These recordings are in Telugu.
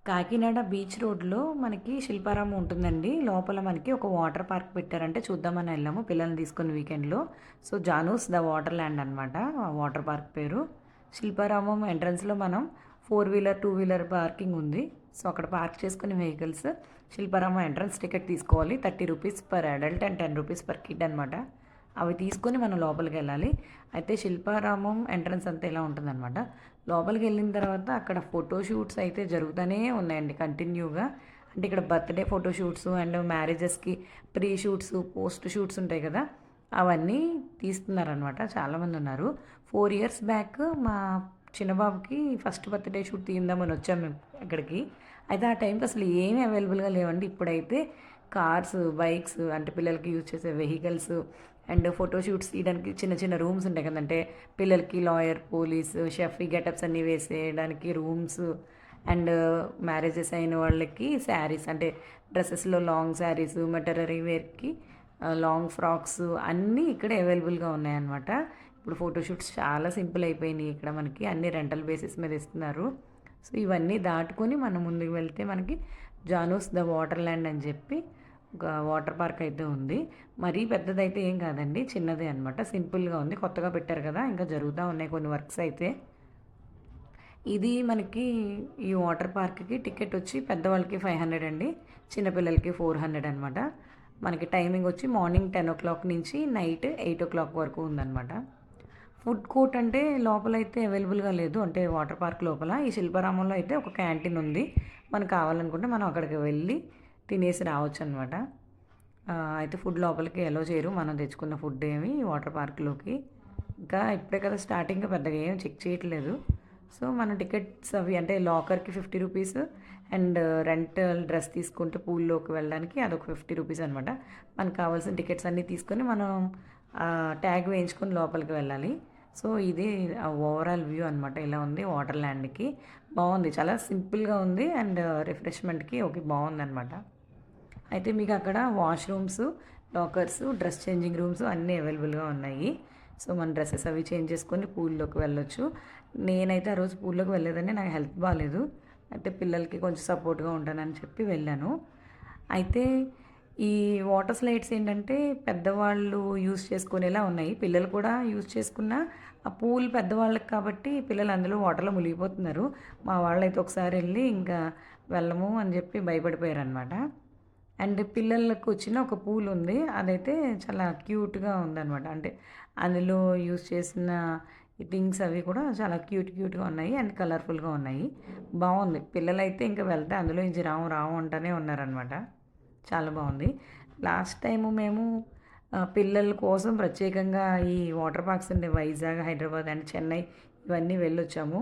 కాకినాడ బీచ్ రోడ్‌లో మనకి శిల్పారామం ఉంటుందండి. లోపల మనకి ఒక వాటర్ పార్క్ పెట్టారంటే చూద్దామని ఎళ్ళాము పిల్లల్ని తీసుకొని వీకెండ్‌లో. So, Janus the water land అనమాట. ఆ వాటర్ పార్క్ పేరు. శిల్పారామం ఎంట్రన్స్‌లో మనం 4 వీలర్, 2 వీలర్ పార్కింగ్ ఉంది. సో, అక్కడ పార్క్ చేసుకొని వెహికల్స్ శిల్పారామం ఎంట్రన్స్ టికెట్ తీసుకోవాలి. రూ. 30 పర్ అడల్ట్ అండ్ రూ. 10 పర్ కిడ్ అనమాట. అవి తీసుకొని మనం లోపలికెళ్ళాలి. అయితే శిల్పారామం ఎంట్రన్స్ అంతా ఇలా ఉంటుందనమాట. లోపలికెళ్ళిన తర్వాత అక్కడ ఫోటో షూట్స్ అయితే జరుగుతూనే ఉన్నాయండి కంటిన్యూగా. అంటే ఇక్కడ బర్త్‌డే ఫోటో షూట్స్ అండ్ మ్యారేజెస్‌కి ప్రీ షూట్స్, పోస్ట్ షూట్స్ ఉంటాయి కదా! అవన్నీ తీస్తున్నారనమాట. చాలామందున్నారు. 4 ఇయర్స్ బ్యాక్ మా చిన్న బాబుకి ఫస్ట్ బర్త్‌డే షూట్ తీద్దామని వచ్చాము మేము ఇక్కడికి. అయితే ఆ టైంకి అసలు ఏమీ అవైలబుల్‌గా లేవండి. ఇప్పుడైతే కార్స్, బైక్స్ అంటే పిల్లలకి యూజ్ చేసే వెహికల్స్ అండ్ ఫోటో షూట్స్ తీయడానికి చిన్న చిన్న రూమ్స్ ఉంటాయి కదంటే పిల్లలకి లాయర్, పోలీస్, షెఫ్ ఈ గెటప్స్ అన్నీ వేసేయడానికి రూమ్స్ అండ్ మ్యారేజెస్ అయిన వాళ్ళకి శారీస్ అంటే డ్రెస్సెస్‌లో లాంగ్ శారీస్, మెటరరీ వేర్‌కి లాంగ్ ఫ్రాక్స్ అన్నీ ఇక్కడే అవైలబుల్‌గా ఉన్నాయన్నమాట. ఇప్పుడు ఫోటో షూట్స్ చాలా సింపుల్ అయిపోయినాయి ఇక్కడ మనకి. అన్నీ రెంటల్ బేసిస్ మీద ఇస్తున్నారు. సో, ఇవన్నీ దాటుకొని మనం ముందుకు వెళ్తే మనకి జానూస్ ద వాటర్ ల్యాండ్ అని చెప్పి ఒక వాటర్ పార్క్ అయితే ఉంది. మరీ పెద్దదైతే ఏం కాదండి. చిన్నదే అనమాట. సింపుల్‌గా ఉంది. కొత్తగా పెట్టారు కదా! ఇంకా జరుగుతా ఉన్నాయి కొన్ని వర్క్స్ అయితే. ఇది మనకి ఈ వాటర్ పార్క్‌కి టికెట్ వచ్చి పెద్దవాళ్ళకి 500 అండి. చిన్నపిల్లలకి 400 అనమాట. మనకి టైమింగ్ వచ్చి మార్నింగ్ 10:00 నుంచి నైట్ 8:00 వరకు ఉందనమాట. ఫుడ్ కోర్ట్ అంటే లోపలైతే అవైలబుల్‌గా లేదు. అంటే వాటర్ పార్క్ లోపల. ఈ శిల్పారామంలో అయితే ఒక క్యాంటీన్ ఉంది. మనకు కావాలనుకుంటే మనం అక్కడికి వెళ్ళి తినేసి రావచ్చనమాట. అయితే ఫుడ్ లోపలికి ఎలో చేయరు. మనం తెచ్చుకున్న ఫుడ్ ఏమి వాటర్ పార్క్‌లోకి. ఇంకా ఇప్పుడే కదా స్టార్టింగ్ పెద్దగా ఏం చెక్ చేయట్లేదు. సో, మన టికెట్స్ అవి అంటే లాకర్‌కి రూ. 50 అండ్ రెంటల్ డ్రెస్ తీసుకుంటే పూల్‌లోకి వెళ్ళడానికి అదొక రూ. 50 అనమాట. మనకు కావాల్సిన టికెట్స్ అన్నీ తీసుకొని మనం ట్యాగ్ వేయించుకొని లోపలికి వెళ్ళాలి. సో, ఇది ఓవరాల్ వ్యూ అనమాట. ఇలా ఉంది వాటర్ ల్యాండ్‌కి. బావుంది. చాలా సింపుల్‌గా ఉంది అండ్ రిఫ్రెష్‌మెంట్‌కి ఓకే బావుందనమాట. అయితే మీకు అక్కడ washrooms, lockers, dress changing rooms అన్నీ అవైలబుల్‌గా ఉన్నాయి. సో, మన డ్రెసెస్ అవి చేంజ్ చేసుకొని పూల్‌లోకి వెళ్ళొచ్చు. నేనైతే ఆ రోజు పూల్‌లోకి వెళ్ళలేదండి. నాకు హెల్త్ బాలేదు. అయితే పిల్లలకి కొంచెం సపోర్ట్‌గా ఉంటానని చెప్పి వెళ్ళాను. అయితే ఈ వాటర్ స్లైడ్స్ ఏంటంటే పెద్దవాళ్ళు యూజ్ చేసుకునేలా ఉన్నాయి. పిల్లలు కూడా యూజ్ చేసుకున్న ఆ పూల్ పెద్దవాళ్ళకి కాబట్టి పిల్లలు అందులో వాటర్‌లో మునిగిపోతున్నారు. మా వాళ్ళైతే ఒకసారి ఎళ్లి ఇంకా వెళ్ళము అని చెప్పి భయపడిపోయారనమాట. అండ్ పిల్లలకొచ్చిన ఒక పూల్ ఉంది. అదైతే చాలా క్యూట్‌గా ఉందనమాట. అంటే అందులో యూజ్ చేసిన ఈ థింగ్స్ అవి కూడా చాలా క్యూట్‌గా ఉన్నాయి. అండ్ కలర్‌ఫుల్‌గా ఉన్నాయి. బావుంది. పిల్లలైతే ఇంక వెళ్తే అందులో నుంచి రాము, రాము అంటనే ఉన్నారనమాట. చాలా బావుంది. లాస్ట్ టైము మేము పిల్లల కోసం ప్రత్యేకంగా ఈ వాటర్ పార్క్స్ ఉండే వైజాగ్, హైదరాబాద్ అండ్ చెన్నై ఇవన్నీ వెళ్ళొచ్చాము.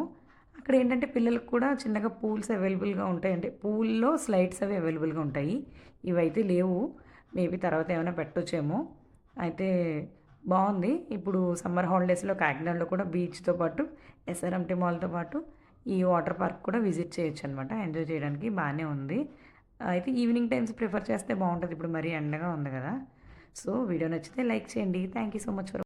అక్కడేంటంటే పిల్లలకి కూడా చిన్నగా పూల్స్ అవైలబుల్‌గా ఉంటాయి. అంటే పూల్‌లో స్లైడ్స్ అవి అవైలబుల్‌గా ఉంటాయి. ఇవైతే లేవు. మేబీ తర్వాత ఏమైనా పెట్టొచ్చేమో. అయితే బావుంది. ఇప్పుడు సమ్మర్ హాలిడేస్‌లో కాకినాడలో కూడా బీచ్‌తో పాటు ఎస్ఆర్ఎంటీ మాల్‌తో పాటు ఈ వాటర్ పార్క్ కూడా విజిట్ చేయొచ్చనమాట. ఎంజాయ్ చేయడానికి బానే ఉంది. అయితే ఈవినింగ్ టైమ్స్ ప్రిఫర్ చేస్తే బావుంటది. ఇప్పుడు మరీ ఎండగా ఉంది గదా! సో, వీడియో నచ్చితే లైక్ చేయండి. Thank you so much for